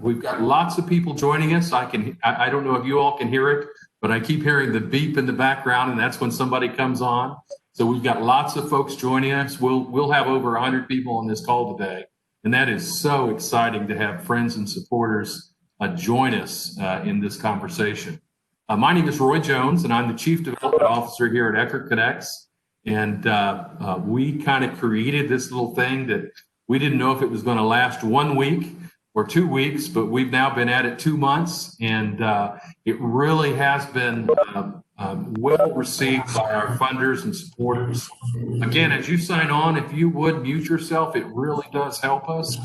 We've got lots of people joining us. I don't know if you all can hear it, but I keep hearing the beep in the background, and that's when somebody comes on. So we've got lots of folks joining us. We'll have over 100 people on this call today, and that is so exciting to have friends and supporters join us in this conversation. My name is Roy Jones, and I'm the Chief Development Officer here at Eckerd Connects. And we kind of created this little thing that we didn't know if it was going to last 1 week or 2 weeks, but we've now been at it 2 months, and it really has been well received by our funders and supporters. Again, as you sign on, if you would mute yourself, it really does help us.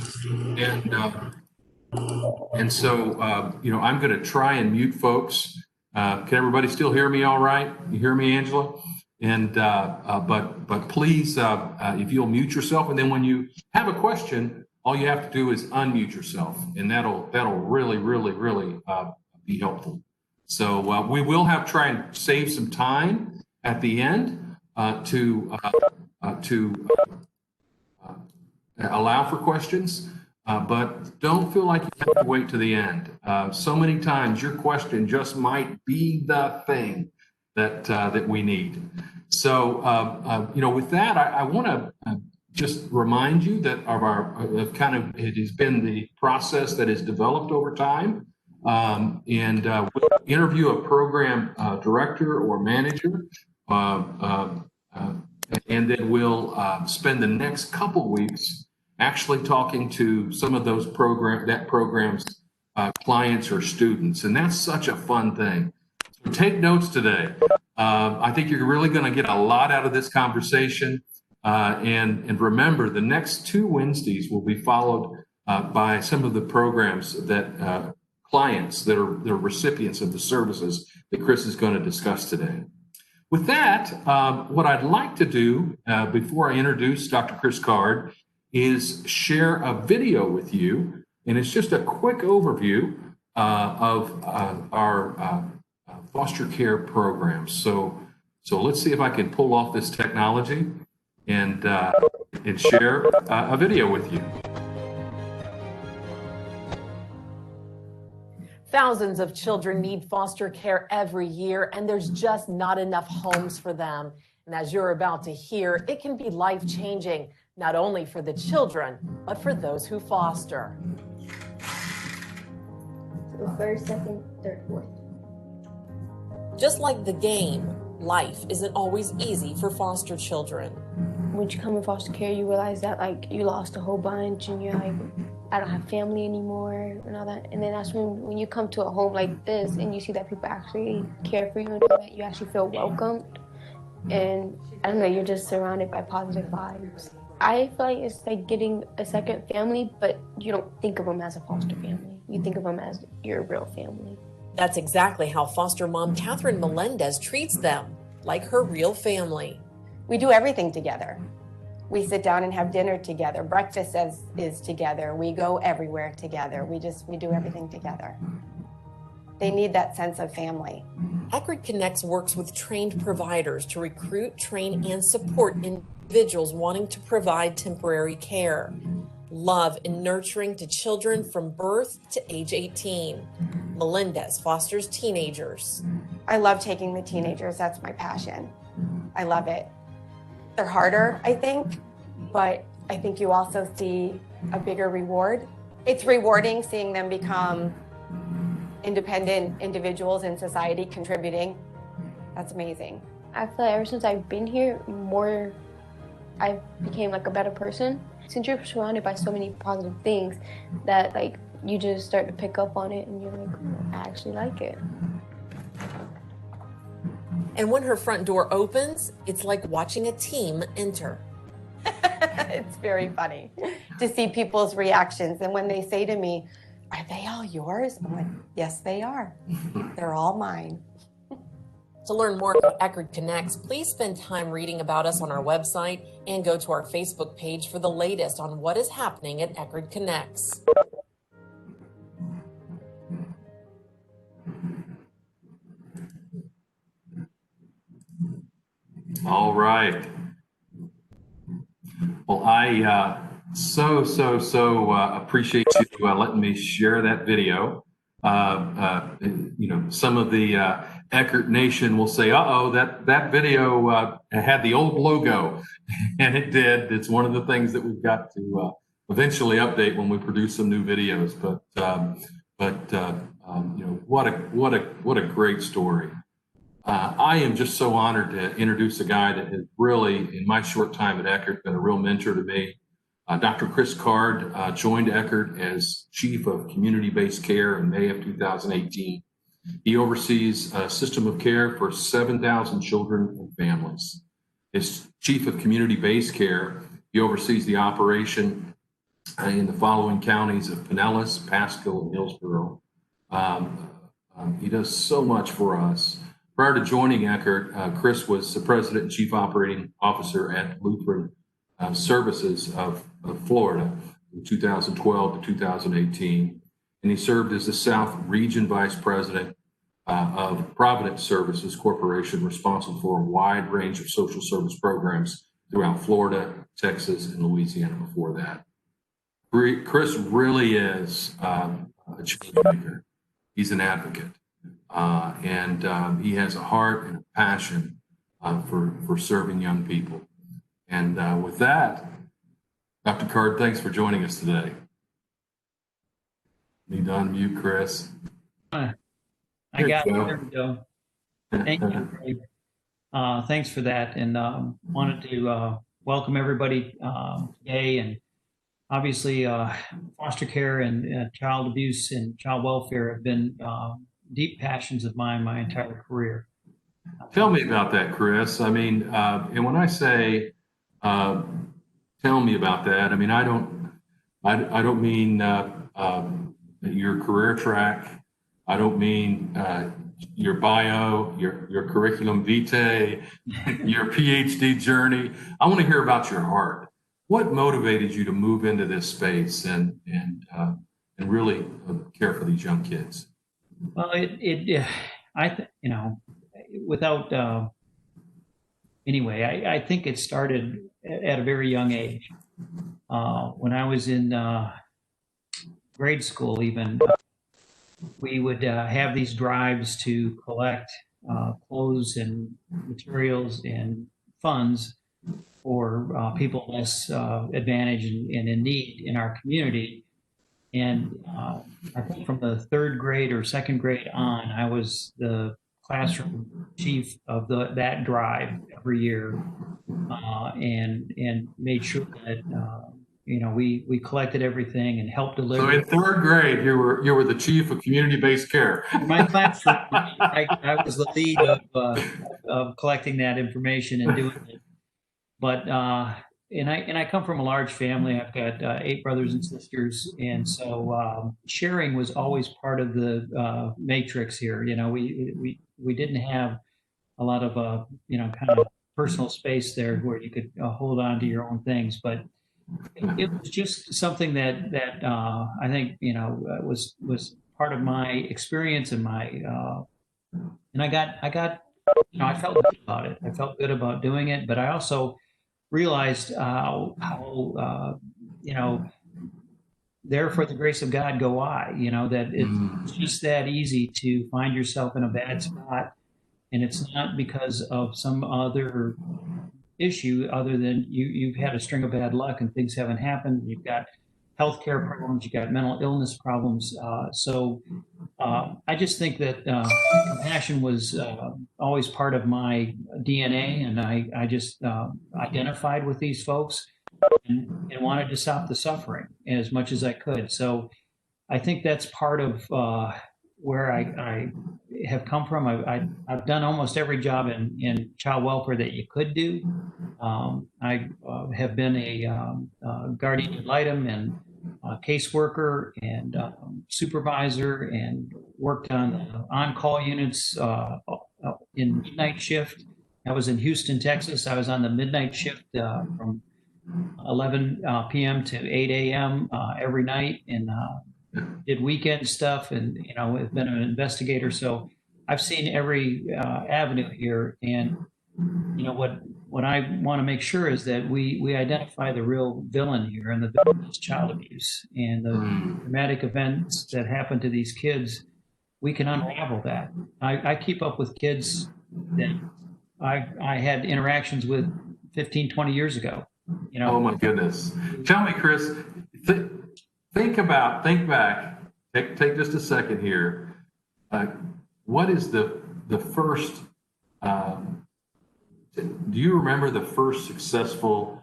And so, I'm going to try and mute folks. Can everybody still hear me all right? You hear me, Angela? And but please, if you'll mute yourself, and then when you have a question, all you have to do is unmute yourself, and that'll really be helpful. So we will try and save some time at the end to allow for questions, but don't feel like you have to wait to the end. So many times your question just might be the thing that we need. So, with that, I want to just remind you that it has been the process that has developed over time. We'll interview a program director or manager, and then we'll spend the next couple weeks actually talking to some of those program's clients or students, and that's such a fun thing. So take notes today. I think you're really going to get a lot out of this conversation. And remember, the next 2 Wednesdays will be followed by some of the programs that clients that are the recipients of the services that Chris is going to discuss today. With that, what I'd like to do before I introduce Dr. Chris Card is share a video with you. And it's just a quick overview of our foster care programs. So let's see if I can pull off this technology and share a video with you. Thousands of children need foster care every year, and there's just not enough homes for them. And as you're about to hear, it can be life-changing, not only for the children, but for those who foster. So first, second, third, fourth. Just like the game, life isn't always easy for foster children. When you come in foster care, you realize that you lost a whole bunch, and you're like, I don't have family anymore, and all that. And then that's when you come to a home like this, and you see that people actually care for you, and that you actually feel welcomed. And I don't know, you're just surrounded by positive vibes. I feel like it's like getting a second family, but you don't think of them as a foster family. You think of them as your real family. That's exactly how foster mom Catherine Melendez treats them, like her real family. We do everything together. We sit down and have dinner together. Breakfast is together. We go everywhere together. We do everything together. They need that sense of family. Eckerd Connects works with trained providers to recruit, train, and support individuals wanting to provide temporary care, love, and nurturing to children from birth to age 18. Melendez fosters teenagers. I love taking the teenagers. That's my passion. I love it. They're harder, I think, but I think you also see a bigger reward. It's rewarding seeing them become independent individuals in society, contributing. That's amazing. I feel like ever since I've been here, I became like a better person. Since you're surrounded by so many positive things that you just start to pick up on it, and you're like, oh, I actually like it. And when her front door opens, it's like watching a team enter. It's very funny to see people's reactions. And when they say to me, are they all yours? I'm like, yes, they are. They're all mine. To learn more about Eckerd Connects, please spend time reading about us on our website and go to our Facebook page for the latest on what is happening at Eckerd Connects. All right. Well, So appreciate you letting me share that video. Some of the Eckert Nation will say, "Uh-oh, that video had the old logo," and it did. It's one of the things that we've got to eventually update when we produce some new videos. What a great story. I am just so honored to introduce a guy that has really, in my short time at Eckert, been a real mentor to me. Dr. Chris Card joined Eckert as Chief of Community-Based Care in May of 2018. He oversees a system of care for 7,000 children and families. As Chief of Community-Based Care, he oversees the operation in the following counties of Pinellas, Pasco, and Hillsborough. He does so much for us. Prior to joining Eckert, Chris was the President and Chief Operating Officer at Lutheran Services of Florida from 2012 to 2018. And he served as the South Region Vice President of Providence Services Corporation, responsible for a wide range of social service programs throughout Florida, Texas, and Louisiana before that. Chris really is a change maker. He's an advocate. And he has a heart and a passion for serving young people. And with that, Dr. Card, thanks for joining us today. Need to unmute Chris. I got it. There we go. Thank you, Craig. Thanks for that. And wanted to welcome everybody today. And obviously, foster care and child abuse and child welfare have been deep passions of mine my entire career. Tell me about that, Chris. I mean, and when I say tell me about that, I mean I don't mean your career track. I don't mean your bio, your curriculum vitae, your PhD journey. I want to hear about your heart. What motivated you to move into this space and really care for these young kids? Well, without anyway, I think it started at a very young age. When I was in grade school, even we would have these drives to collect clothes and materials and funds for people less advantaged and in need in our community. And I think from the third grade or second grade on, I was the classroom chief of that drive every year, and made sure that we collected everything and helped deliver. So in third grade, you were the chief of community-based care. My classroom, I was the lead of collecting that information and doing it. But and I come from a large family. I've got 8 brothers and sisters, and so sharing was always part of the matrix here. We didn't have a lot of kind of personal space there where you could hold on to your own things, but it was just something that I think was part of my experience and my and I felt good about it. I felt good about doing it, but I also realized how there for the grace of God go I, that it's just that easy to find yourself in a bad spot. And it's not because of some other issue other than you've had a string of bad luck and things haven't happened. You've got healthcare problems, you've got mental illness problems. So I just think that compassion was always part of my DNA, and I just identified with these folks and wanted to stop the suffering as much as I could. So I think that's part of where I have come from. I've done almost every job in child welfare that you could do. I have been a guardian ad litem and caseworker and supervisor, and worked on on-call units in midnight shift. I was in Houston, Texas. I was on the midnight shift from 11 p.m. to 8 a.m. Every night, and did weekend stuff, and I've been an investigator. So I've seen every avenue here, and what I want to make sure is that we identify the real villain here, and the villain is child abuse and the traumatic events that happen to these kids. We can unravel that. I keep up with kids that I had interactions with 15, 20 years ago. You know, Oh my goodness. Tell me, Chris, think back, take just a second here. What is the first, do you remember the first successful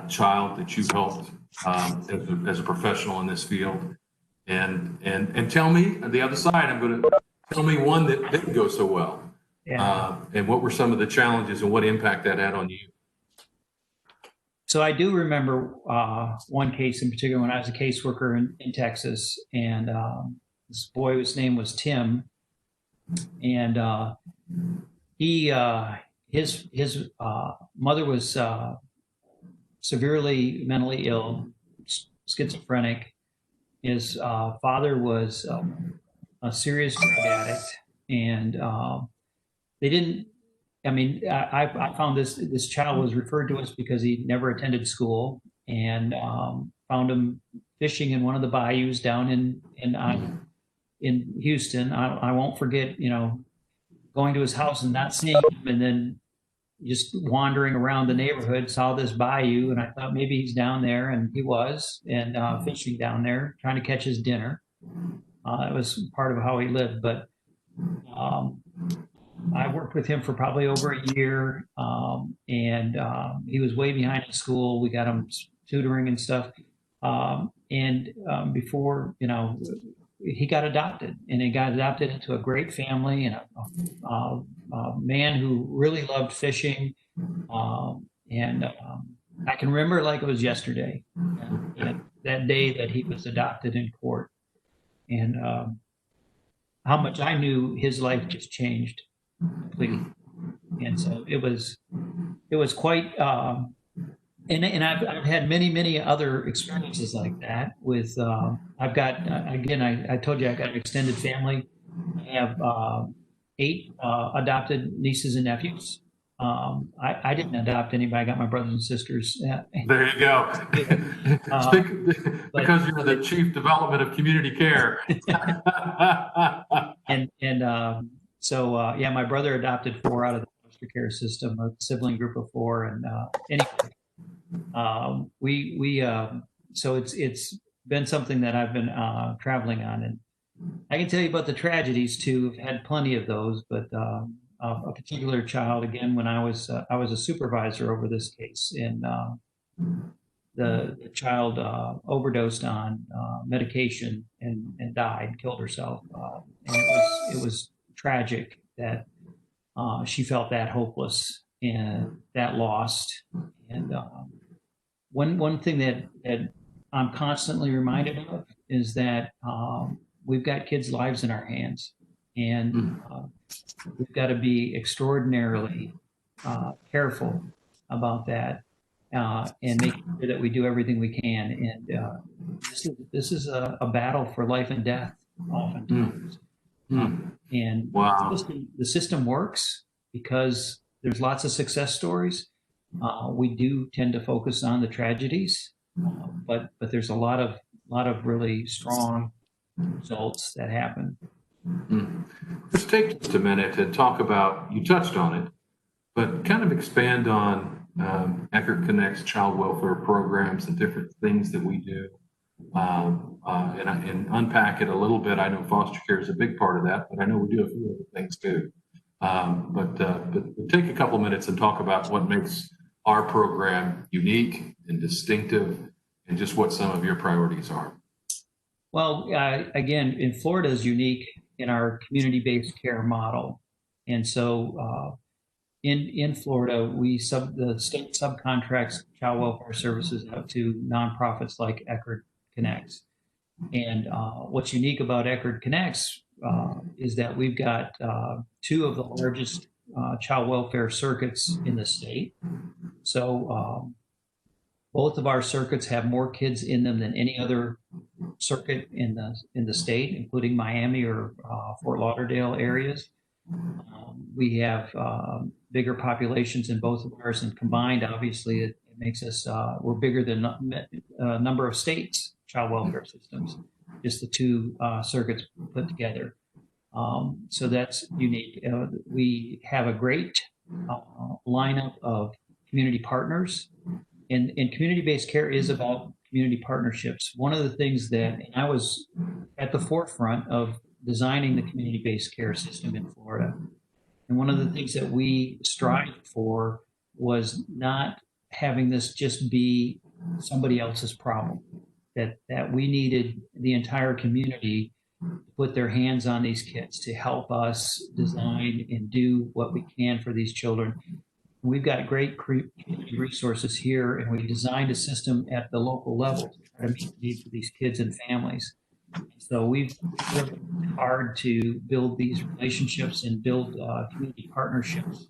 child that you helped as a professional in this field? And tell me on the other side, I'm going to tell me one that didn't go so well. yeah. And what were some of the challenges and what impact that had on you? So I do remember one case in particular when I was a caseworker in Texas, and this boy, his name was Tim, and his mother was severely mentally ill, schizophrenic. His father was a serious drug addict, and they didn't. I mean, I found this child was referred to us because he never attended school, and found him fishing in one of the bayous down in Houston. I won't forget, going to his house and not seeing him, and then just wandering around the neighborhood, saw this bayou, and I thought maybe he's down there, and he was, and fishing down there, trying to catch his dinner. It was part of how he lived, but I worked with him for probably over a year, and he was way behind in school. We got him tutoring and stuff, before he got adopted, and he got adopted into a great family and a man who really loved fishing, and I can remember like it was yesterday, that day that he was adopted in court, and how much I knew his life just changed completely. And so it was quite, and I've had many other experiences like that with, I've got, again, I told you I got an extended family. I have 8 adopted nieces and nephews. I didn't adopt anybody. I got my brothers and sisters. There you go. Because you're the chief development of community care. So yeah, my brother adopted 4 out of the foster care system, a sibling group of 4, and anyway, so it's been something that I've been traveling on, and I can tell you about the tragedies too. I've had plenty of those, but a particular child, again, when I was a supervisor over this case, and the child overdosed on medication and died, killed herself, and it was tragic that she felt that hopeless and that lost. And one thing that I'm constantly reminded of is that we've got kids' lives in our hands, and we've got to be extraordinarily careful about that, and make sure that we do everything we can. And this is a battle for life and death, oftentimes. And Wow. the system works because there's lots of success stories. We do tend to focus on the tragedies, but there's a lot of really strong results that happen. Let's take just a minute and talk about, you touched on it, but kind of expand on Eckerd Connect's child welfare programs and different things that we do, and unpack it a little bit. I know foster care is a big part of that, but I know we do a few other things too. But take a couple minutes and talk about what makes our program unique and distinctive, and just what some of your priorities are. Well, again, in Florida is unique in our community-based care model, and so in Florida, the state subcontracts child welfare services out to nonprofits like Eckerd Connects. And what's unique about Eckerd Connects is that we've got 2 of the largest child welfare circuits in the state. So both of our circuits have more kids in them than any other circuit in the state, including Miami or Fort Lauderdale areas. We have bigger populations in both of ours, and combined, obviously, it makes us, we're bigger than a number of states' child welfare systems, just the two circuits put together. So that's unique. We have a great lineup of community partners, and community-based care is about community partnerships. One of the things that, and I was at the forefront of designing the community-based care system in Florida, and one of the things that we strived for was not having this just be somebody else's problem, that we needed the entire community to put their hands on these kids to help us design and do what we can for these children. We've got great resources here, and we designed a system at the local level to try to meet the needs of these kids and families. So we've worked hard to build these relationships and build community partnerships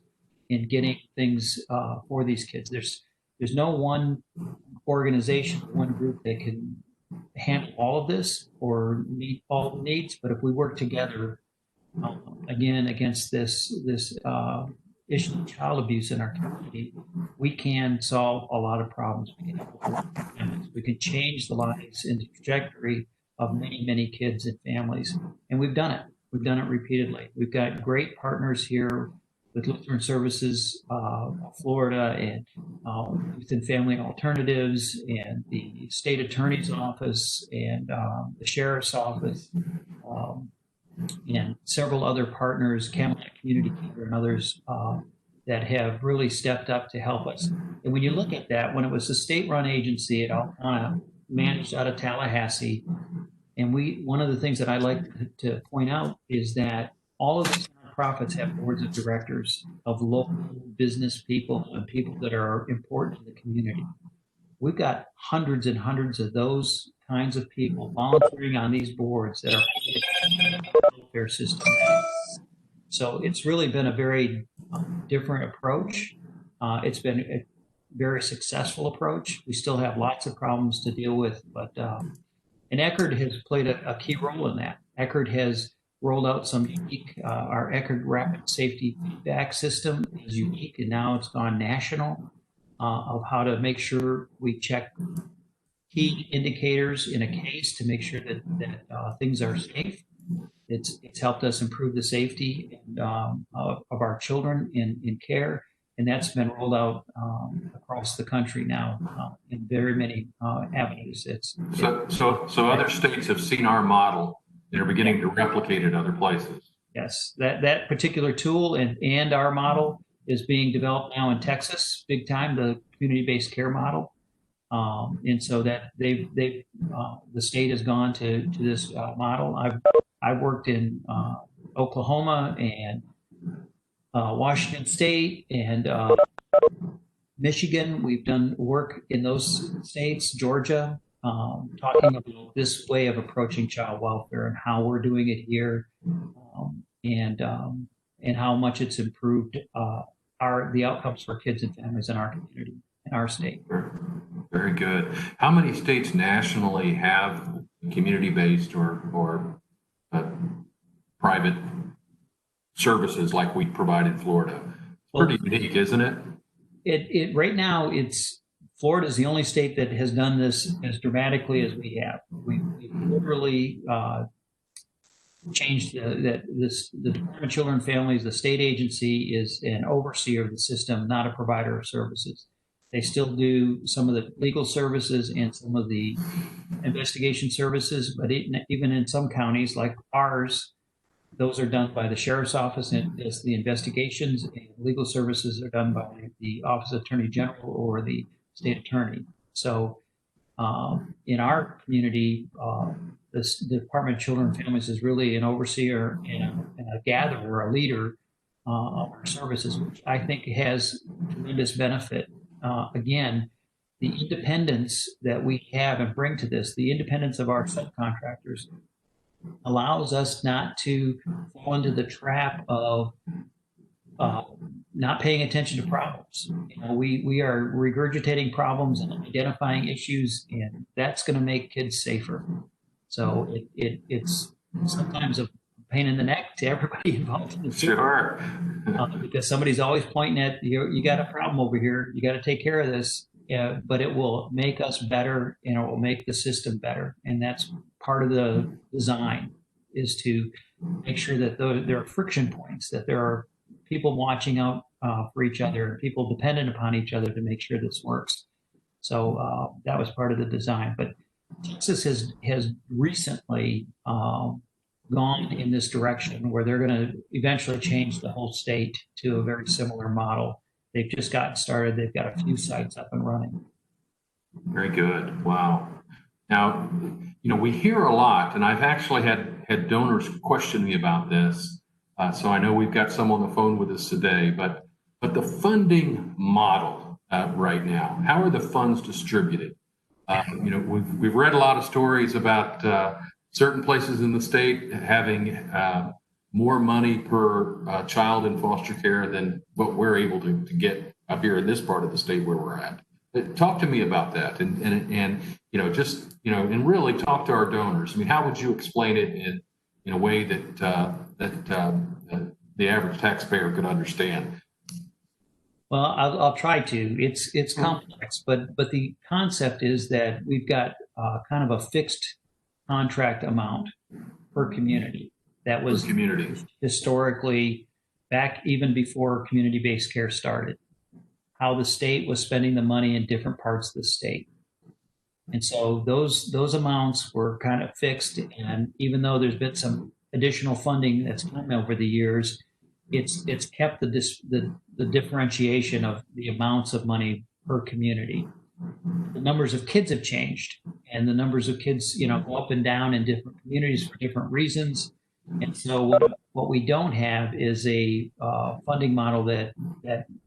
in getting things for these kids. There's no one organization, one group that can handle all of this or meet all the needs, but if we work together, again, against this issue of child abuse in our community, we can solve a lot of problems. We can change the lives and the trajectory of many, many kids and families. And we've done it. We've done it repeatedly. We've got great partners here with Lutheran Services Florida and Youth and Family Alternatives and the State Attorney's Office and the Sheriff's Office and several other partners, Camelot Community Care and others that have really stepped up to help us. And when you look at that, when it was a state-run agency, it all kind of managed out of Tallahassee. And one of the things that I like to point out is that all of these nonprofits have boards of directors of local business people and people that are important to the community. We've got hundreds and hundreds of those kinds of people volunteering on these boards that are welfare system. So it's really been a very different approach. It's been a very successful approach. We still have lots of problems to deal with, but and Eckerd has played a key role in that. Eckerd has rolled out some unique, our Eckerd Rapid Safety Feedback System is unique, and now it's gone national of how to make sure we check key indicators in a case to make sure that things are safe. It's helped us improve the safety of our children in care, and that's been rolled out across the country now in very many avenues. So other states have seen our model and are beginning to replicate it other places. Yes, that particular tool and our model is being developed now in Texas, big time, the community-based care model. And so that the state has gone to this model. I've worked in Oklahoma and Washington State and Michigan. We've done work in those states, Georgia, talking about this way of approaching child welfare and how we're doing it here, and how much it's improved the outcomes for kids and families in our community, in our state. Very good. How many states nationally have community-based or private services like we provide in Florida? It's pretty unique, isn't it? It right now, Florida is the only state that has done this as dramatically as we have. We literally changed the Department of Children and Families. The state agency is an overseer of the system, not a provider of services. They still do some of the legal services and some of the investigation services, but even in some counties like ours, those are done by the Sheriff's Office, and the investigations and legal services are done by the Office of Attorney General or the State Attorney. So in our community, the Department of Children and Families is really an overseer and a gatherer, a leader of our services, which I think has tremendous benefit. Again, the independence that we have and bring to this, the independence of our subcontractors, allows us not to fall into the trap of not paying attention to problems. We are regurgitating problems and identifying issues, and that's going to make kids safer. So it's sometimes a pain in the neck to everybody involved in the system. Sure. Because somebody's always pointing at you got a problem over here. You got to take care of this. But it will make us better, and it will make the system better. And that's part of the design, is to make sure that there are friction points, that there are people watching out for each other, people dependent upon each other to make sure this works. So that was part of the design. But Texas has recently gone in this direction where they're going to eventually change the whole state to a very similar model. They've just gotten started. They've got a few sites up and running. Very good. Wow. Now, we hear a lot, and I've actually had donors question me about this. So I know we've got some on the phone with us today, but the funding model right now, how are the funds distributed? We've read a lot of stories about certain places in the state having more money per child in foster care than what we're able to get up here in this part of the state where we're at. Talk to me about that, and really talk to our donors. I mean, how would you explain it in a way that the average taxpayer could understand? Well, I'll try to. It's complex, but the concept is that we've got kind of a fixed contract amount per community. That was historically, back even before community-based care started, how the state was spending the money in different parts of the state. And so those amounts were kind of fixed. And even though there's been some additional funding that's come over the years, it's kept the differentiation of the amounts of money per community. The numbers of kids have changed, and the numbers of kids, go up and down in different communities for different reasons. And so what we don't have is a funding model that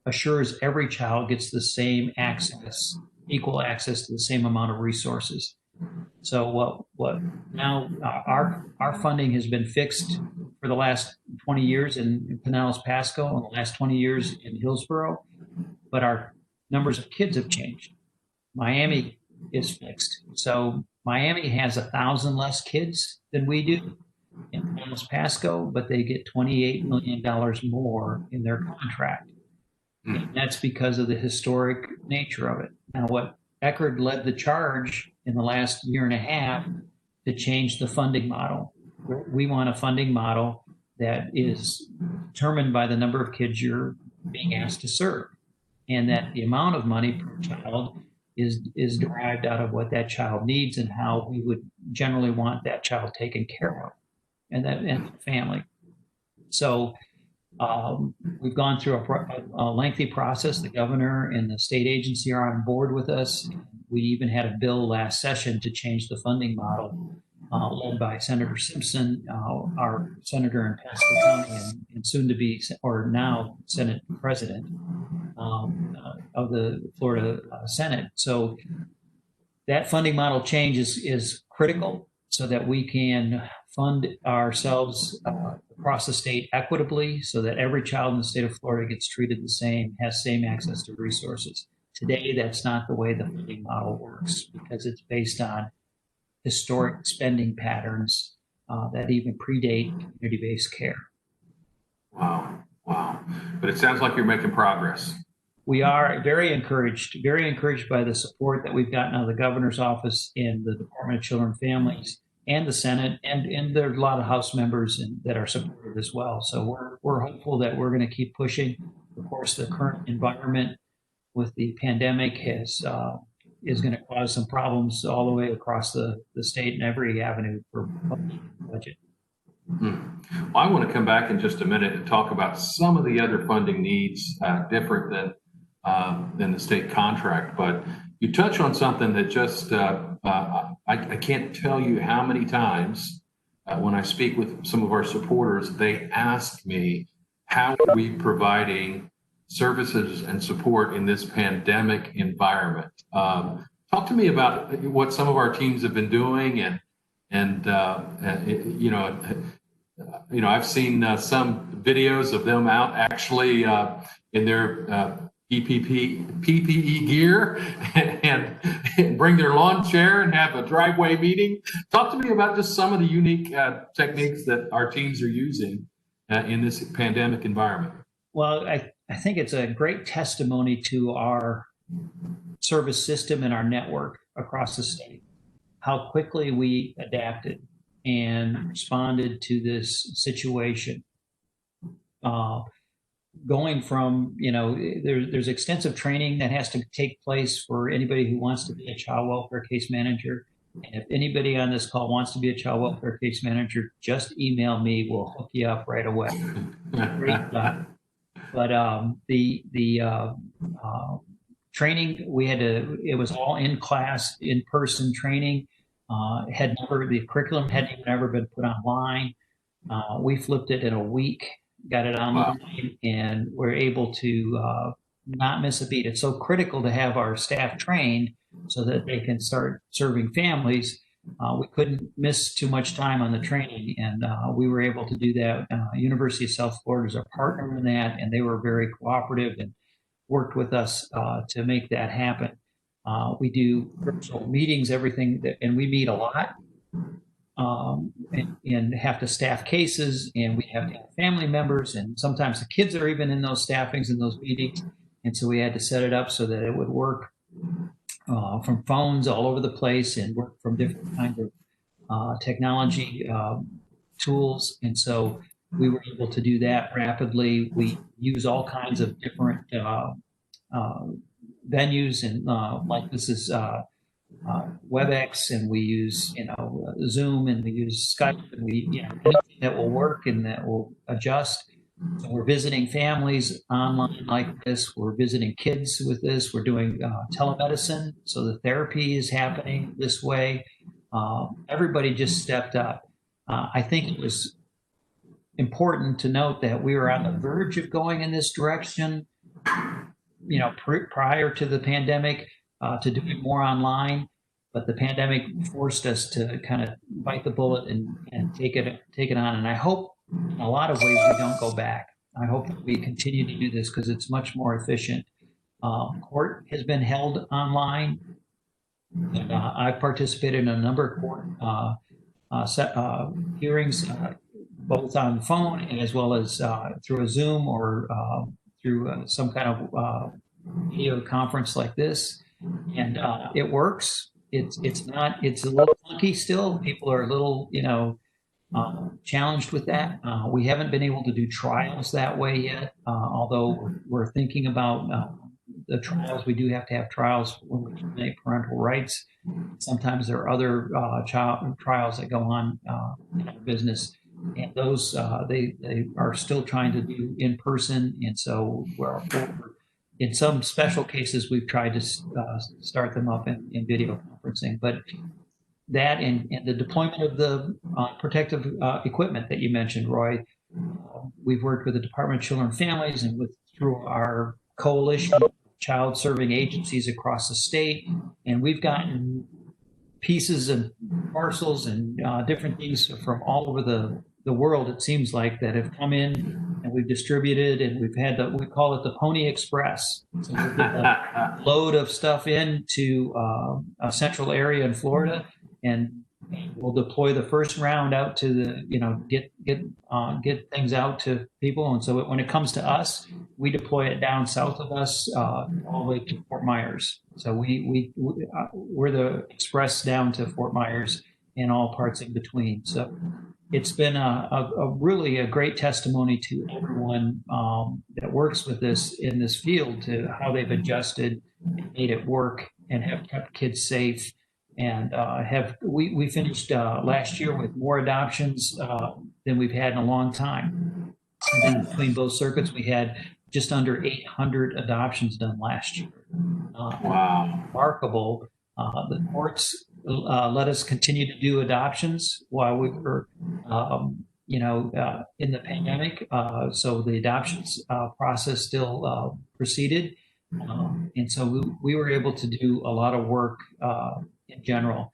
assures every child gets the same access, equal access to the same amount of resources. So what now our funding has been fixed for the last 20 years in Pinellas Pasco and the last 20 years in Hillsborough, but our numbers of kids have changed. Miami is fixed. So Miami has 1,000 less kids than we do in Pinellas Pasco, but they get $28 million more in their contract. And that's because of the historic nature of it. Now, what Eckerd led the charge in the last year and a half to change the funding model. We want a funding model that is determined by the number of kids you're being asked to serve, and that the amount of money per child is derived out of what that child needs and how we would generally want that child taken care of, and the family. So we've gone through a lengthy process. The governor and the state agency are on board with us. We even had a bill last session to change the funding model, led by Senator Simpson, our senator in Pasco County, and soon to be, or now Senate President of the Florida Senate. So that funding model change is critical so that we can fund ourselves across the state equitably, so that every child in the state of Florida gets treated the same, has same access to resources. Today, that's not the way the funding model works, because it's based on historic spending patterns that even predate community-based care. Wow. But it sounds like you're making progress. We are very encouraged by the support that we've gotten out of the governor's office and the Department of Children and Families and the Senate, and there's a lot of House members that are supportive as well. So we're hopeful that we're going to keep pushing. Of course, the current environment with the pandemic is going to cause some problems all the way across the state and every avenue for budget. Well, I want to come back in just a minute and talk about some of the other funding needs different than the state contract. But you touch on something that just I can't tell you how many times when I speak with some of our supporters, they ask me, how are we providing services and support in this pandemic environment? Talk to me about what some of our teams have been doing, and I've seen some videos of them out actually in their PPE gear and bring their lawn chair and have a driveway meeting. Talk to me about just some of the unique techniques that our teams are using in this pandemic environment. Well, I think it's a great testimony to our service system and our network across the state, how quickly we adapted and responded to this situation. Going from, there's extensive training that has to take place for anybody who wants to be a child welfare case manager. And if anybody on this call wants to be a child welfare case manager, just email me. We'll hook you up right away. Great. But the training, it was all in class, in person training. The curriculum hadn't even ever been put online. We flipped it in a week, got it online, wow. And we're able to not miss a beat. It's so critical to have our staff trained so that they can start serving families. We couldn't miss too much time on the training, and we were able to do that. University of South Florida is our partner in that, and they were very cooperative and worked with us to make that happen. We do virtual meetings, everything, and we meet a lot. And have to staff cases, and we have to have family members, and sometimes the kids are even in those staffings in those meetings. And so we had to set it up so that it would work from phones all over the place and work from different kinds of technology tools. And so we were able to do that rapidly. We use all kinds of different venues, and like this is WebEx, and we use Zoom, and we use Skype, and we anything that will work and that will adjust. So we're visiting families online like this. We're visiting kids with this. We're doing telemedicine, so the therapy is happening this way. Everybody just stepped up. I think it was important to note that we were on the verge of going in this direction, prior to the pandemic, to doing more online, but the pandemic forced us to kind of bite the bullet and take it on. And I hope in a lot of ways we don't go back. I hope that we continue to do this because it's much more efficient. Court has been held online, and I've participated in a number of court hearings, both on the phone and as well as through a Zoom or through some kind of video conference like this. And it works. It's a little clunky still. People are a little, challenged with that. We haven't been able to do trials that way yet, although we're thinking about the trials. We do have to have trials when we terminate parental rights. Sometimes there are other child trials that go on in our business, and those they are still trying to do in person. And so we're in some special cases, we've tried to start them up in video conferencing, but that and the deployment of the protective equipment that you mentioned, Roy, we've worked with the Department of Children and Families and through our coalition of child serving agencies across the state, and we've gotten pieces and parcels and different things from all over the world, it seems like, that have come in and we've distributed, and we've had we call it the Pony Express. So we'll get a load of stuff into a central area in Florida, and we'll deploy the first round out to the, get things out to people. And so when it comes to us, we deploy it down south of us all the way to Fort Myers. So we're the express down to Fort Myers and all parts in between. So it's been a really a great testimony to everyone that works with this in this field, to how they've adjusted and made it work and have kept kids safe. And we finished last year with more adoptions than we've had in a long time. And then between both circuits, we had just under 800 adoptions done last year. Wow. Remarkable. The courts let us continue to do adoptions while we were, in the pandemic. So the adoptions process still proceeded. And so we were able to do a lot of work in general.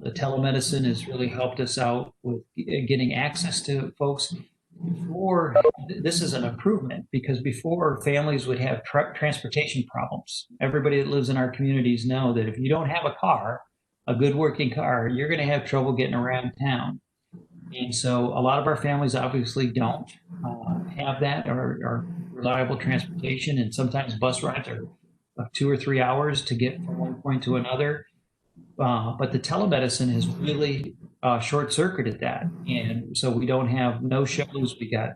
The telemedicine has really helped us out with getting access to folks. before, this is an improvement, because before families would have transportation problems. Everybody that lives in our communities know that if you don't have a car, a good working car, you're going to have trouble getting around town. And so a lot of our families obviously don't have that or reliable transportation, and sometimes bus rides are 2 or 3 hours to get from one point to another. But the telemedicine has really short-circuited that, and so we don't have no shows. We got,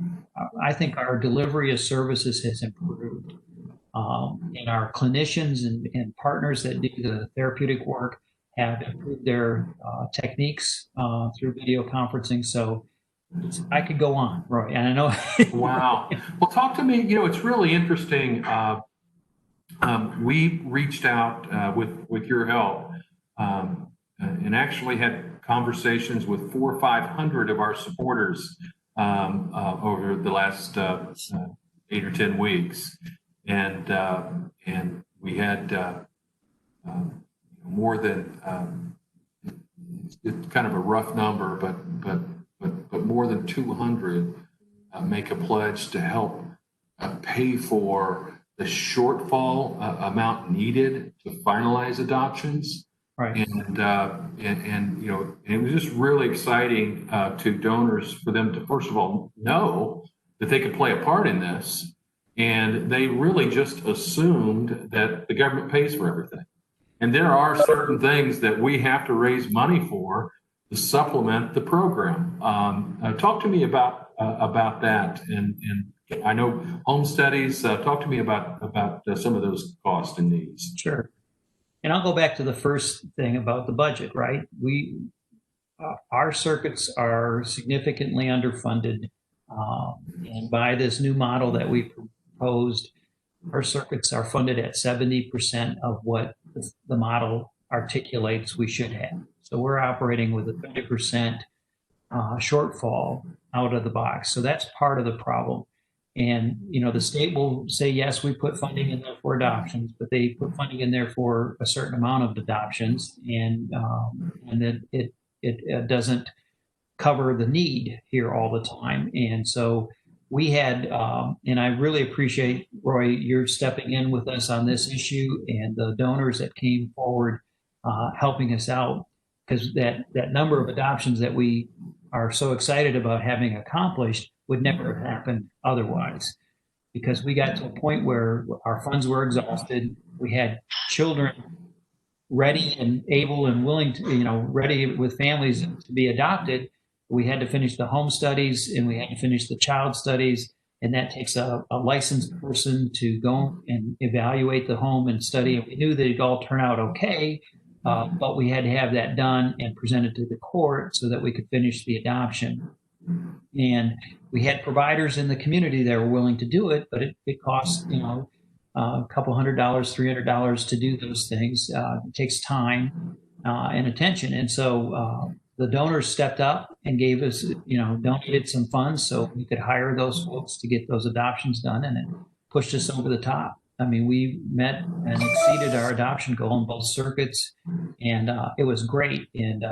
I think our delivery of services has improved, and our clinicians and partners that do the therapeutic work have improved their techniques through video conferencing. So I could go on, Roy, and I know. Wow. Well, talk to me. It's really interesting. We reached out with your help and actually had conversations with 400 or 500 of our supporters over the last 8 or 10 weeks, and we had more than it's kind of a rough number, but more than 200 make a pledge to help pay for the shortfall amount needed to finalize adoptions. Right. And it was just really exciting to donors for them to, first of all, know that they could play a part in this. And they really just assumed that the government pays for everything. And there are certain things that we have to raise money for to supplement the program. Talk to me about that. And I know home studies. Talk to me about some of those costs and needs. Sure. And I'll go back to the first thing about the budget, right? Our circuits are significantly underfunded. And by this new model that we proposed, our circuits are funded at 70% of what the model articulates we should have. So we're operating with a 30% shortfall out of the box. So that's part of the problem. And, the state will say, yes, we put funding in there for adoptions, but they put funding in there for a certain amount of adoptions, and then it doesn't cover the need here all the time. And so we had, and I really appreciate, Roy, you're stepping in with us on this issue, and the donors that came forward helping us out, because that number of adoptions that we are so excited about having accomplished would never have happened otherwise, because we got to a point where our funds were exhausted. We had children ready and able and willing to, ready with families to be adopted. We had to finish the home studies, and we had to finish the child studies, and that takes a licensed person to go and evaluate the home and study. And we knew that it'd all turn out okay, but we had to have that done and presented to the court so that we could finish the adoption. And we had providers in the community that were willing to do it, but it costs, a couple $100, $300 to do those things. It takes time and attention. And so the donors stepped up and gave us, donated some funds so we could hire those folks to get those adoptions done, and it pushed us over the top. I mean, we met and exceeded our adoption goal in both circuits, and it was great. And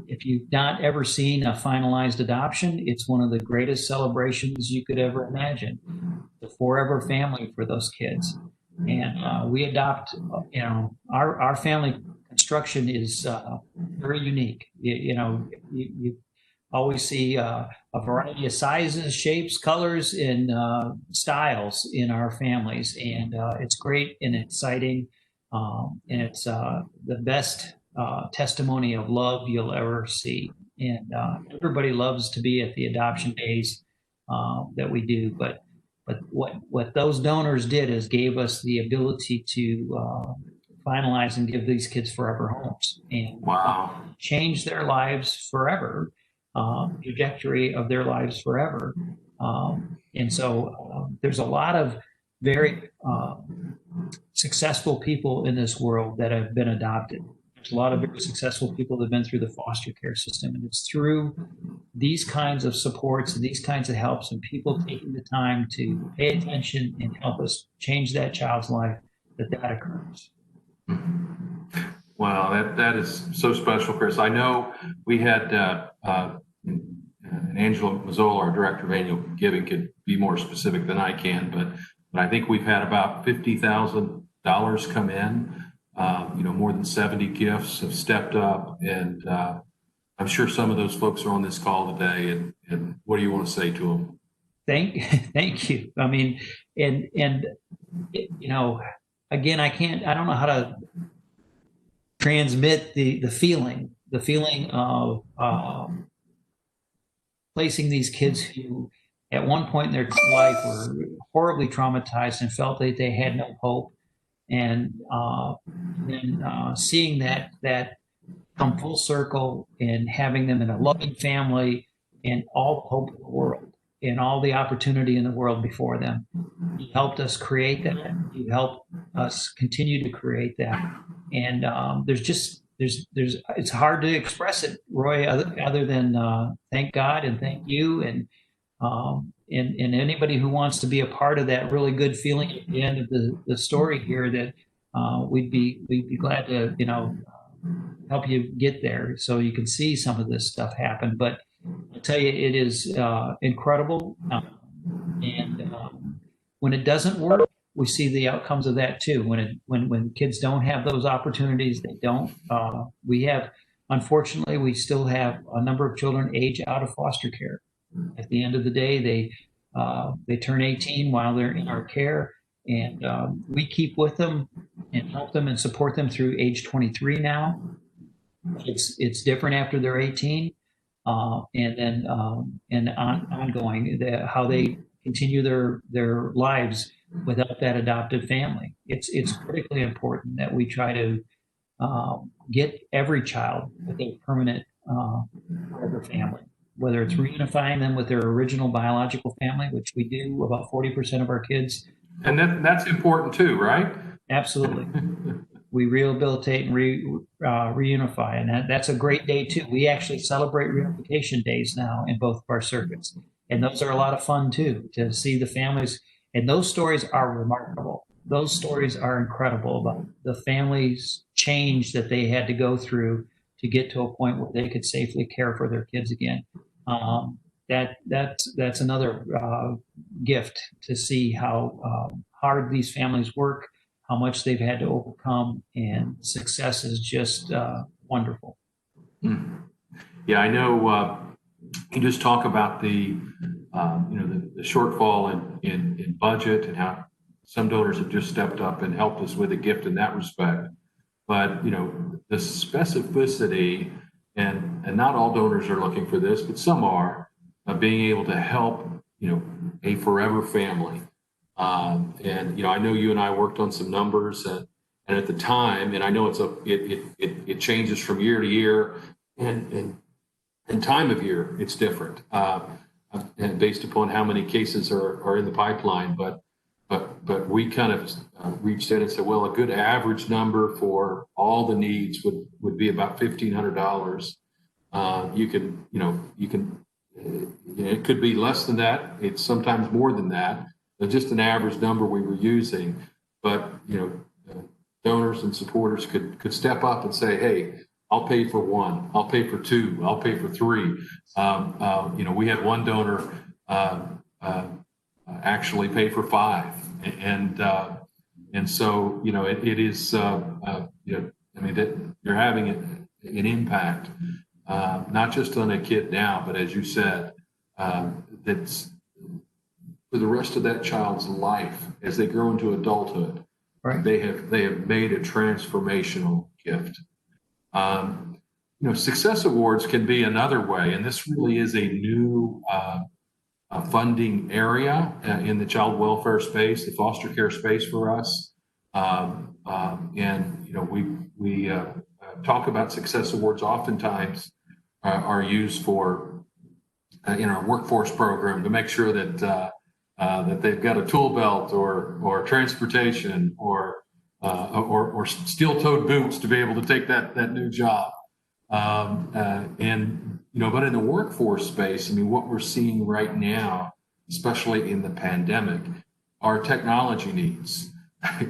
if you've not ever seen a finalized adoption, it's one of the greatest celebrations you could ever imagine. The forever family for those kids. And we adopt, our family construction is very unique. You always see a variety of sizes, shapes, colors, and styles in our families, and it's great and exciting, and it's the best testimony of love you'll ever see. And everybody loves to be at the adoption days that we do, but what those donors did is gave us the ability to finalize and give these kids forever homes and change their lives forever. Trajectory of their lives forever. And so there's a lot of very successful people in this world that have been adopted. There's a lot of very successful people that have been through the foster care system. And it's through these kinds of supports and these kinds of helps and people taking the time to pay attention and help us change that child's life that occurs. Wow, that is so special, Chris. I know we had Angela Mazzola, our Director of Annual Giving, could be more specific than I can, but I think we've had about $50,000 come in. More than 70 gifts have stepped up, and I'm sure some of those folks are on this call today. And what do you want to say to them? Thank you. I mean, and again, I don't know how to transmit the feeling of placing these kids who at one point in their life were horribly traumatized and felt that they had no hope, and then seeing that come full circle and having them in a loving family and all the hope in the world and all the opportunity in the world before them. You helped us create that. You helped us continue to create that. And there's it's hard to express it, Roy, other than thank God and thank you, and anybody who wants to be a part of that really good feeling at the end of the story here, that we'd be glad to help you get there so you can see some of this stuff happen. But I'll tell you, it is incredible. And when it doesn't work, we see the outcomes of that too. When kids don't have those opportunities, they don't. Unfortunately, we still have a number of children age out of foster care. At the end of the day, they turn 18 while they're in our care, and we keep with them and help them and support them through age 23 now. It's different after they're 18, and then ongoing, how they continue their lives without that adopted family. It's critically important that we try to get every child with a permanent part of their family, whether it's reunifying them with their original biological family, which we do about 40% of our kids. And that's important too, right? Absolutely. We rehabilitate and reunify, and that's a great day too. We actually celebrate reunification days now in both of our circuits, and those are a lot of fun too, to see the families. And those stories are remarkable. Those stories are incredible about the families' change that they had to go through to get to a point where they could safely care for their kids again. That's another gift, to see how hard these families work, how much they've had to overcome, and success is just wonderful. Yeah, I know. You just talk about the shortfall in budget, and how some donors have just stepped up and helped us with a gift in that respect. But the specificity, and not all donors are looking for this, but some are, being able to help a forever family. And I know you and I worked on some numbers, and at the time, and I know it changes from year to year, and time of year it's different, and based upon how many cases are in the pipeline. But we kind of reached in and said, well, a good average number for all the needs would be about $1,500. You can it could be less than that. It's sometimes more than that. But just an average number we were using. But donors and supporters could step up and say, hey, I'll pay for one, I'll pay for two, I'll pay for three. We had one donor actually pay for five, and so it is that you're having an impact, not just on a kid now, but as you said, that's for the rest of that child's life as they grow into adulthood. Right. They have made a transformational gift. Success awards can be another way, and this really is a new funding area in the child welfare space, the foster care space for us. We talk about success awards. Oftentimes are used for in our workforce program to make sure that they've got a tool belt or transportation or steel-toed boots to be able to take that new job. But in the workforce space, what we're seeing right now, especially in the pandemic, are technology needs.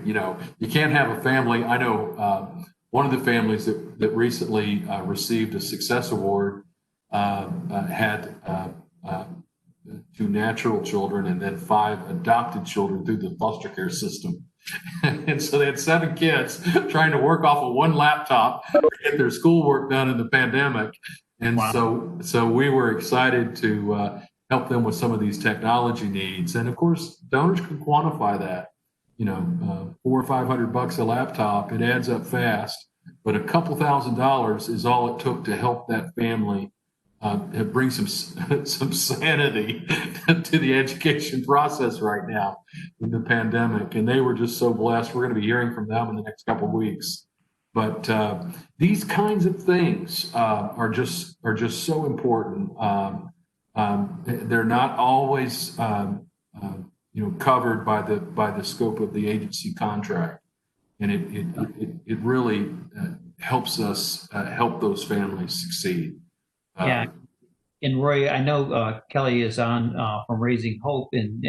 You can't have a family. I know one of the families that recently received a success award had 2 natural children, and then 5 adopted children through the foster care system. And so they had 7 kids trying to work off of 1 laptop to get their schoolwork done in the pandemic. And Wow. so we were excited to help them with some of these technology needs. And of course, donors can quantify that. $400 or $500 a laptop, it adds up fast. But a couple $1,000s is all it took to help that family bring some sanity to the education process right now in the pandemic. And they were just so blessed. We're going to be hearing from them in the next couple of weeks. But these kinds of things are just so important. They're not always covered by the scope of the agency contract, and it really helps us help those families succeed. Yeah. And Roy, I know Kelly is on from Raising Hope, and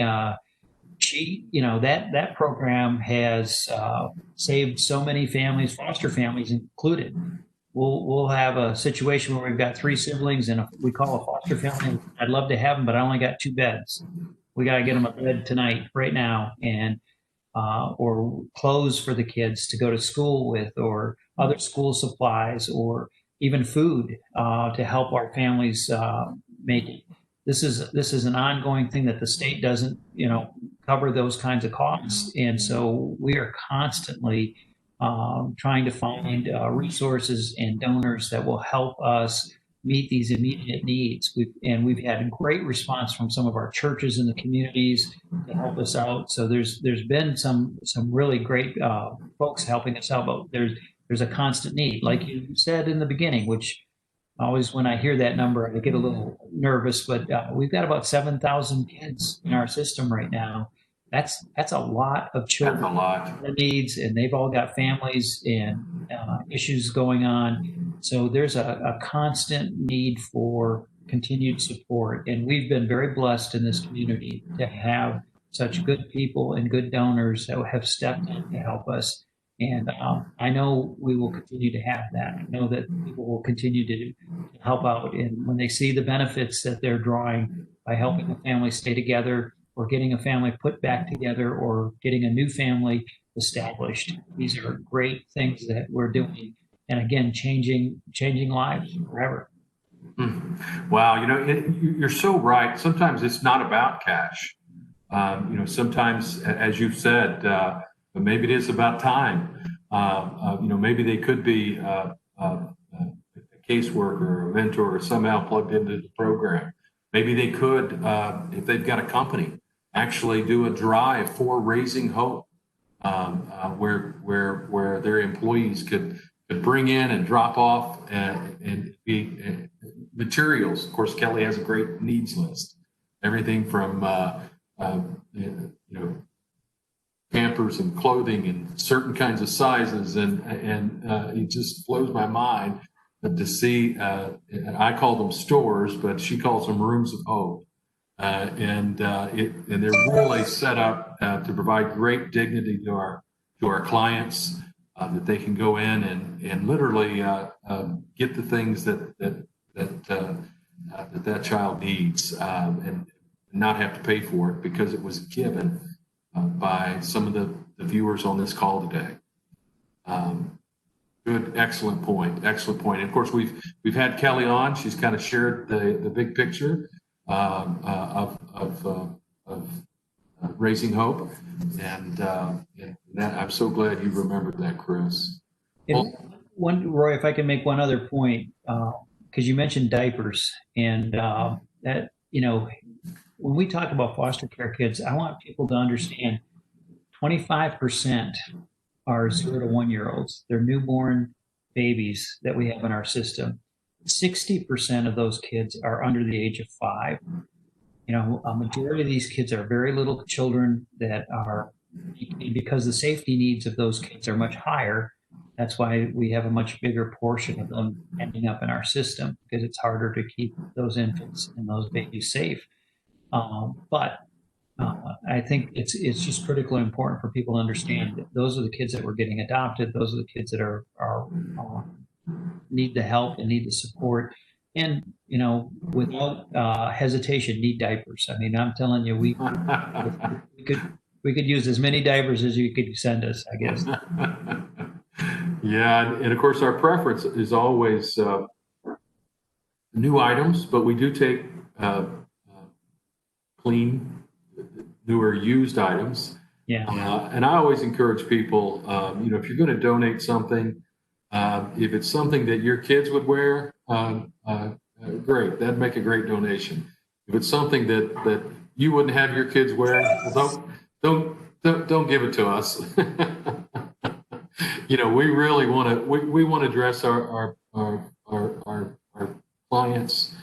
she, that program has saved so many families, foster families included. We'll have a situation where we've got 3 siblings, and we call a foster family. I'd love to have them, but I only got 2 beds. We got to get them a bed tonight, right now, and or clothes for the kids to go to school with, or other school supplies, or even food to help our families make it. This is an ongoing thing that the state doesn't, cover those kinds of costs, and so we are constantly trying to find resources and donors that will help us meet these immediate needs. We've had a great response from some of our churches in the communities to help us out. So there's been some really great folks helping us out, but there's a constant need, like you said in the beginning, which always, when I hear that number, I get a little nervous, but we've got about 7,000 kids in our system right now. That's a lot of children. That's a lot. Their needs, and they've all got families and issues going on. So there's a constant need for continued support. And we've been very blessed in this community to have such good people and good donors that have stepped in to help us. And I know we will continue to have that. I know that people will continue to help out. And when they see the benefits that they're drawing by helping a family stay together, or getting a family put back together, or getting a new family established, these are great things that we're doing. And again, changing lives forever. Wow, you're so right. Sometimes it's not about cash. Sometimes, as you've said, maybe it is about time. Maybe they could be a caseworker or a mentor or somehow plugged into the program. Maybe they could, if they've got a company, actually do a drive for Raising Hope, where their employees could bring in and drop off and be materials. Of course, Kelly has a great needs list, everything from pampers and clothing in certain kinds of sizes, and it just blows my mind to see. I call them stores, but she calls them rooms of hope. And they're really set up to provide great dignity to our clients, that they can go in and literally get the things that child needs, and not have to pay for it because it was given by some of the viewers on this call today. Good, excellent point. And of course, we've had Kelly on. She's kind of shared the big picture of Raising Hope, and that, I'm so glad you remembered that, Chris. Roy, if I can make one other point, because you mentioned diapers, and that, when we talk about foster care kids, I want people to understand 25% are 0 to 1 year olds. They're newborn babies that we have in our system. 60% of those kids are under the age of 5. A majority of these kids are very little children that are, because the safety needs of those kids are much higher. That's why we have a much bigger portion of them ending up in our system, because it's harder to keep those infants and those babies safe. But I think it's just critically important for people to understand that those are the kids that we're getting adopted. Those are the kids that are need the help and need the support. and without hesitation, need diapers. I mean, I'm telling you, we could use as many diapers as you could send us, I guess. Yeah, and of course, our preference is always new items, but we do take clean, newer used items. Yeah. And I always encourage people, if you're going to donate something, if it's something that your kids would wear, great. That'd make a great donation. If it's something that you wouldn't have your kids wear, well, don't give it to us. We really want to we want to dress our clients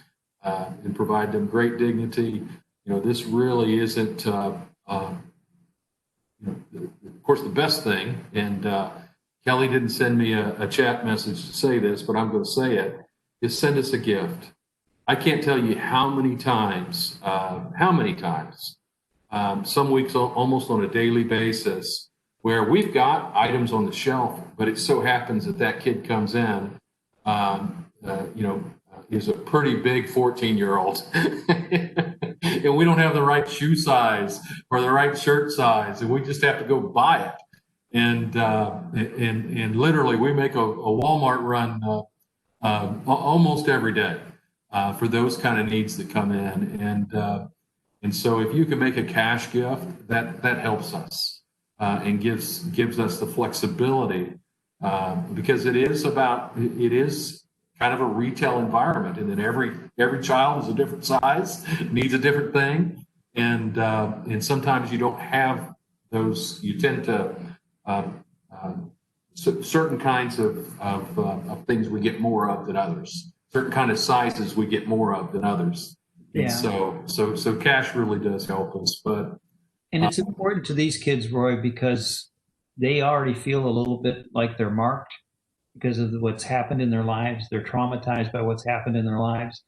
and provide them great dignity. This really isn't. Of course, the best thing, and Kelly didn't send me a chat message to say this, but I'm going to say it, is send us a gift. I can't tell you how many times, some weeks almost on a daily basis, where we've got items on the shelf, but it so happens that kid comes in, is a pretty big 14-year-old. And we don't have the right shoe size or the right shirt size, and we just have to go buy it. And literally, we make a Walmart run almost every day for those kind of needs that come in. And so, if you can make a cash gift, that helps us and gives us the flexibility because it is kind of a retail environment, and then every child is a different size, needs a different thing, and sometimes you don't have those. You tend to certain kinds of things we get more of than others. Certain kind of sizes we get more of than others. Yeah. And so cash really does help us, and it's important to these kids, Roy, because they already feel a little bit like they're marked because of what's happened in their lives. They're traumatized by what's happened in their lives.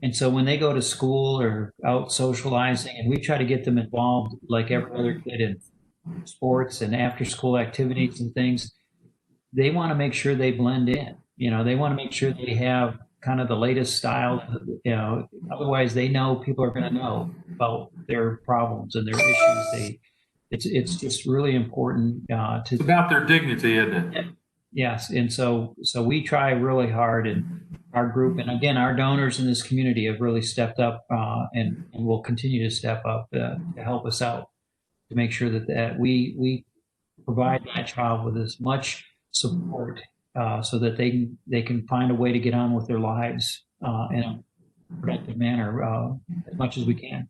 And so when they go to school or out socializing, and we try to get them involved like every other kid in sports and after school activities and things, they want to make sure they blend in. They want to make sure they have kind of the latest style. Otherwise they know people are going to know about their problems and their issues. It's just really important it's about their dignity, isn't it? Yes, and so we try really hard, and our group, and again, our donors in this community have really stepped up and will continue to step up to help us out to make sure that we provide that child with as much support so that they can find a way to get on with their lives in a productive manner as much as we can.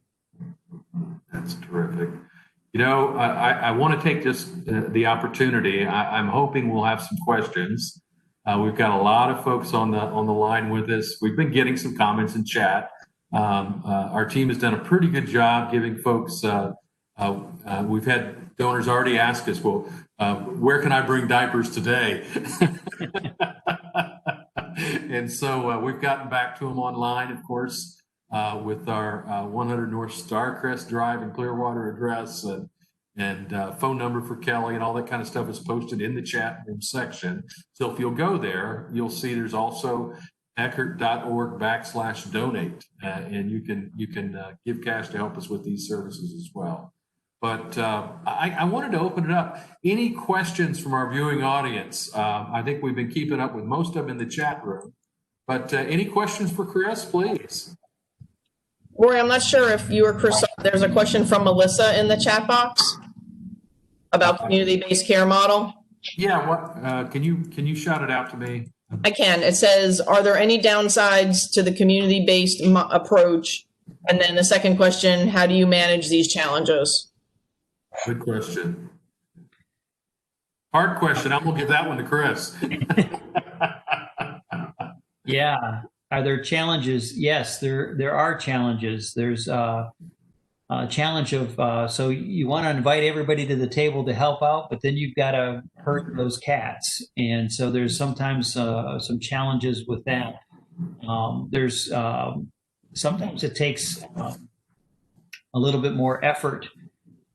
That's terrific. I want to take just the opportunity. I'm hoping we'll have some questions. We've got a lot of folks on the line with us. We've been getting some comments in chat. Our team has done a pretty good job giving folks. We've had donors already ask us, well, where can I bring diapers today? And so we've gotten back to them online, of course. With our 100 North Starcrest Drive in Clearwater address and phone number for Kelly and all that kind of stuff is posted in the chat room section. So if you'll go there, you'll see there's also eckerd.org/donate, and you can give cash to help us with these services as well. But I wanted to open it up. Any questions from our viewing audience? I think we've been keeping up with most of them in the chat room. But any questions for Chris, please? Roy, I'm not sure if you or Chris, there's a question from Melissa in the chat box about community-based care model. Yeah, what can you shout it out to me? I can. It says, are there any downsides to the community-based approach? And then the second question, how do you manage these challenges? Good question. Hard question. I'm gonna give that one to Chris. Yeah. Are there challenges? Yes, there are challenges. There's a challenge of so you want to invite everybody to the table to help out, but then you've got to herd those cats, and so there's sometimes some challenges with that. There's sometimes it takes a little bit more effort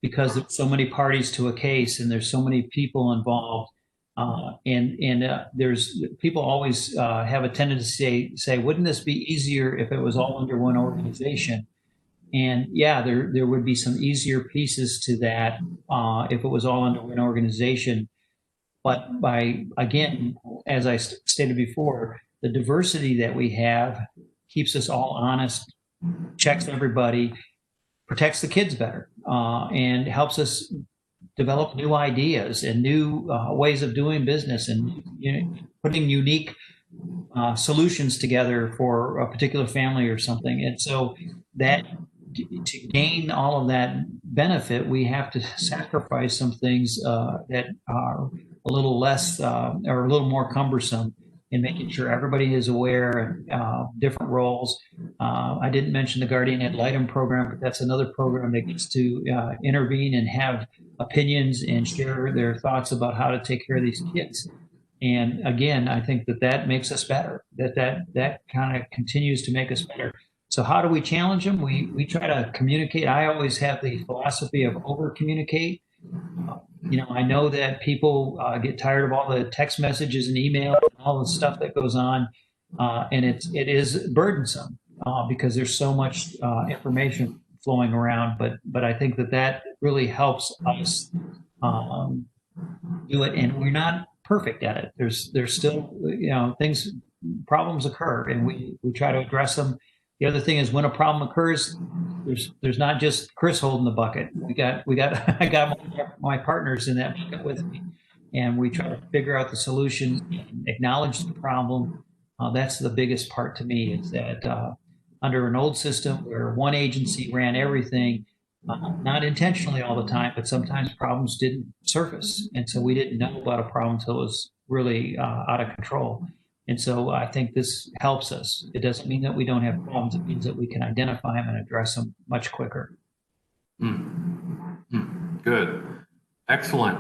because there's so many parties to a case and there's so many people involved There's people always have a tendency to say, wouldn't this be easier if it was all under one organization? And yeah, there would be some easier pieces to that if it was all under one organization. But again, as I stated before, the diversity that we have keeps us all honest, checks everybody, protects the kids better, and helps us develop new ideas and new ways of doing business, and putting unique solutions together for a particular family or something. And so that to gain all of that benefit, we have to sacrifice some things that are a little less or a little more cumbersome in making sure everybody is aware of different roles. I didn't mention the Guardian Ad Litem program, but that's another program that gets to intervene and have opinions and share their thoughts about how to take care of these kids. And again, I think that makes us better, that kind of continues to make us better. So how do we challenge them? We try to communicate. I always have the philosophy of over communicate. I know that people get tired of all the text messages and emails and all the stuff that goes on, and it is burdensome because there's so much information flowing around. But I think that really helps us do it, and we're not perfect at it. There's still problems occur, and we try to address them. The other thing is, when a problem occurs, there's not just Chris holding the bucket. I got my partners in that bucket with me, and we try to figure out the solution and acknowledge the problem. That's the biggest part to me, is that under an old system where one agency ran everything, not intentionally all the time, but sometimes problems didn't surface, and so we didn't know about a problem until it was really out of control. And so I think this helps us. It doesn't mean that we don't have problems. It means that we can identify them and address them much quicker. Good. Excellent.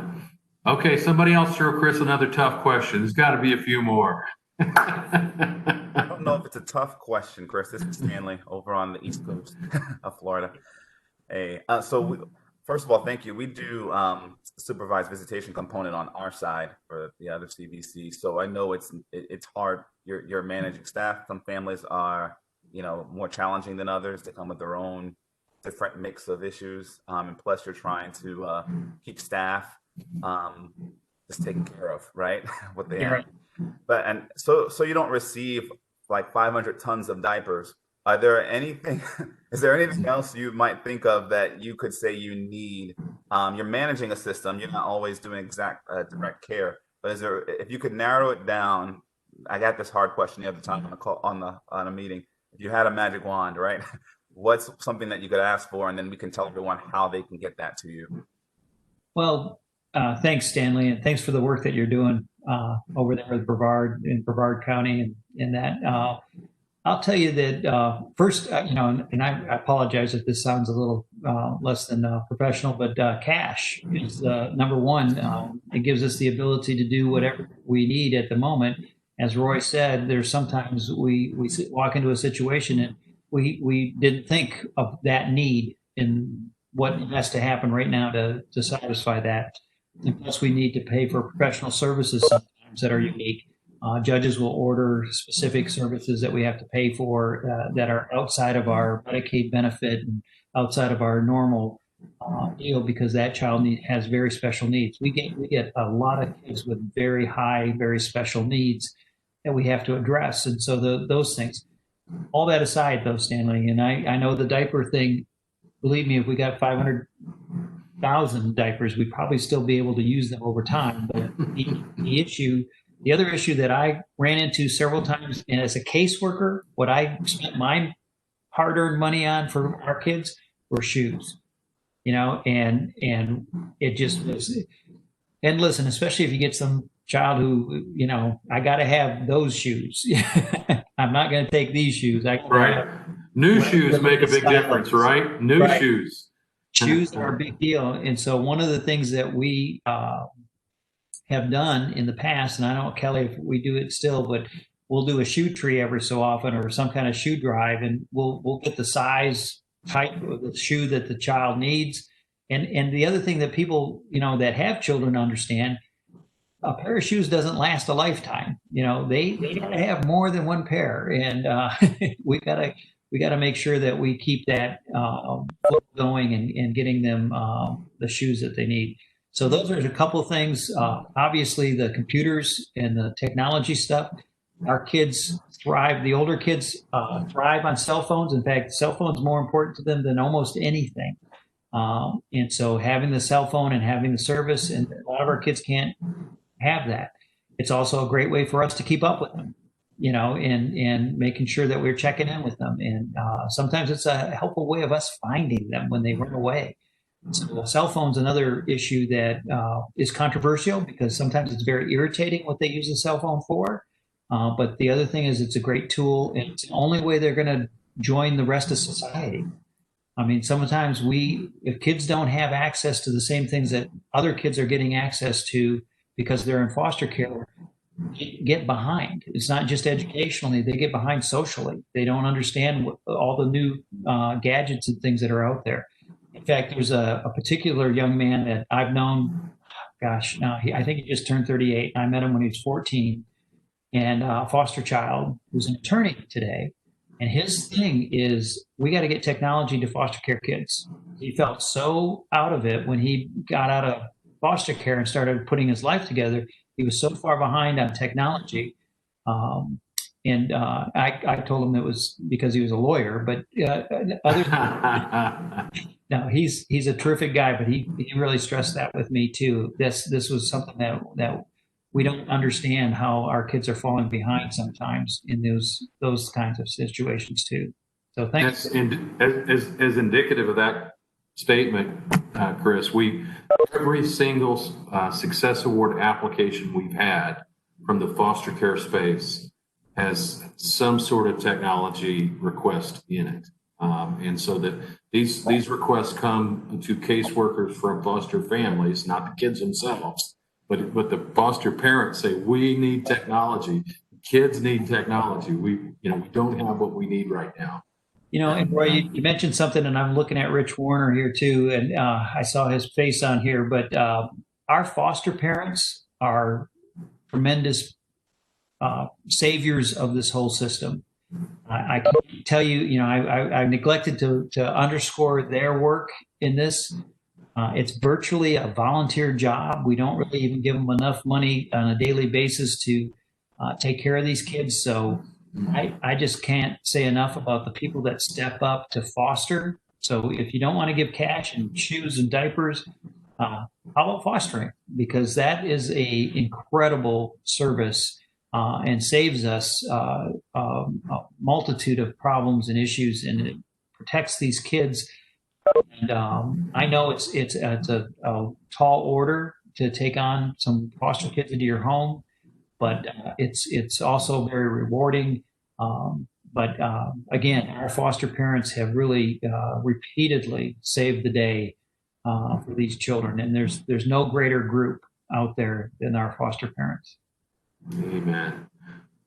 Okay, somebody else throw Chris another tough question. There's got to be a few more. I don't know if it's a tough question, Chris. This is Stanley over on the East Coast of Florida. Hey, first of all, thank you. We do supervised visitation component on our side for the other CVC. So I know it's hard. You're managing staff. Some families are, more challenging than others. They come with their own different mix of issues. And plus you're trying to keep staff just taken care of, right? What they have. But so you don't receive like 500 tons of diapers. Is there anything else you might think of that you could say you need? You're managing a system. You're not always doing exact direct care. But if you could narrow it down? I got this hard question the other time on a meeting. If you had a magic wand, right? What's something that you could ask for, and then we can tell everyone how they can get that to you? Well, thanks, Stanley, and thanks for the work that you're doing over there with Brevard in Brevard County and that. I'll tell you that first, and I apologize if this sounds a little less than professional, but cash is number one. It gives us the ability to do whatever we need at the moment. As Roy said, there's sometimes we walk into a situation and we didn't think of that need and what has to happen right now to satisfy that. And plus, we need to pay for professional services sometimes that are unique. Judges will order specific services that we have to pay for that are outside of our Medicaid benefit and outside of our normal deal, because that child has very special needs. We get a lot of kids with very high, very special needs that we have to address. And so those things. All that aside, though, Stanley, and I know the diaper thing, believe me, if we got 500,000 diapers, we'd probably still be able to use them over time. But the other issue that I ran into several times, and as a caseworker, what I spent my hard-earned money on for our kids were shoes, and it just was. And listen, especially if you get some child who, I got to have those shoes. I'm not going to take these shoes. Right. New shoes make a big difference, right? New shoes. Shoes are a big deal. And so one of the things that we have done in the past, and I don't know, Kelly, if we do it still, but we'll do a shoe tree every so often, or some kind of shoe drive, and we'll get the size type of the shoe that the child needs. And the other thing that people, that have children understand, a pair of shoes doesn't last a lifetime. They gotta have more than one pair, and we gotta make sure that we keep that flow going and getting them the shoes that they need. So those are a couple of things. Obviously, the computers and the technology stuff. Our kids thrive. The older kids thrive on cell phones. In fact, cell phones more important to them than almost anything. And so having the cell phone and having the service, and a lot of our kids can't have that. It's also a great way for us to keep up with them, and making sure that we're checking in with them. And sometimes it's a helpful way of us finding them when they run away. So cell phone's another issue that is controversial because sometimes it's very irritating what they use a cell phone for. But the other thing is it's a great tool, and it's the only way they're going to join the rest of society. I mean, sometimes if kids don't have access to the same things that other kids are getting access to because they're in foster care, they get behind. It's not just educationally, they get behind socially. They don't understand all the new gadgets and things that are out there. In fact, there's a particular young man that I've known, I think he just turned 38. I met him when he was 14, and a foster child who's an attorney today. And his thing is, we got to get technology to foster care kids. He felt so out of it when he got out of foster care and started putting his life together. He was so far behind on technology. I told him it was because he was a lawyer, but no, he's a terrific guy, but he really stressed that with me too. This was something that we don't understand, how our kids are falling behind sometimes in those kinds of situations too. So thanks. As indicative of that statement, Chris, every single Success Award application we've had from the foster care space has some sort of technology request in it. And so that these requests come to caseworkers from foster families, not the kids themselves. But the foster parents say, we need technology. Kids need technology. We don't have what we need right now. And Roy, you mentioned something, and I'm looking at Rich Warner here too, and I saw his face on here. But our foster parents are tremendous saviors of this whole system. I can tell you, I neglected to underscore their work in this. It's virtually a volunteer job. We don't really even give them enough money on a daily basis to take care of these kids. So I just can't say enough about the people that step up to foster. So if you don't want to give cash and shoes and diapers, how about fostering? Because that is a incredible service and saves us a multitude of problems and issues, and it protects these kids. And I know it's a tall order to take on some foster kids into your home, but it's also very rewarding. But again, our foster parents have really repeatedly saved the day for these children, and there's no greater group out there than our foster parents. Amen.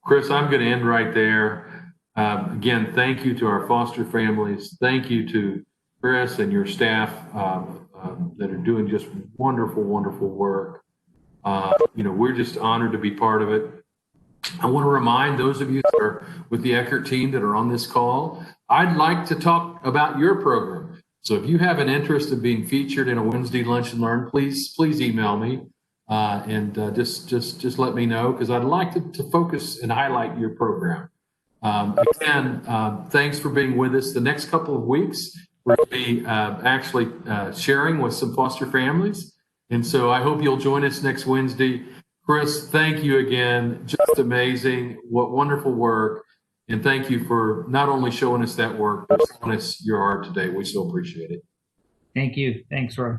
Chris, I'm going to end right there. Again, thank you to our foster families. Thank you to Chris and your staff that are doing just wonderful, wonderful work. We're just honored to be part of it. I want to remind those of you that are with the Eckert team that are on this call, I'd like to talk about your program. So if you have an interest in being featured in a Wednesday Lunch and Learn, please email me and just let me know, because I'd like to focus and highlight your program. Again, thanks for being with us. The next couple of weeks, we're going to be actually sharing with some foster families. And so I hope you'll join us next Wednesday. Chris, thank you again. Just amazing. What wonderful work. And thank you for not only showing us that work, but showing us your heart today. We so appreciate it. Thank you. Thanks, Roy.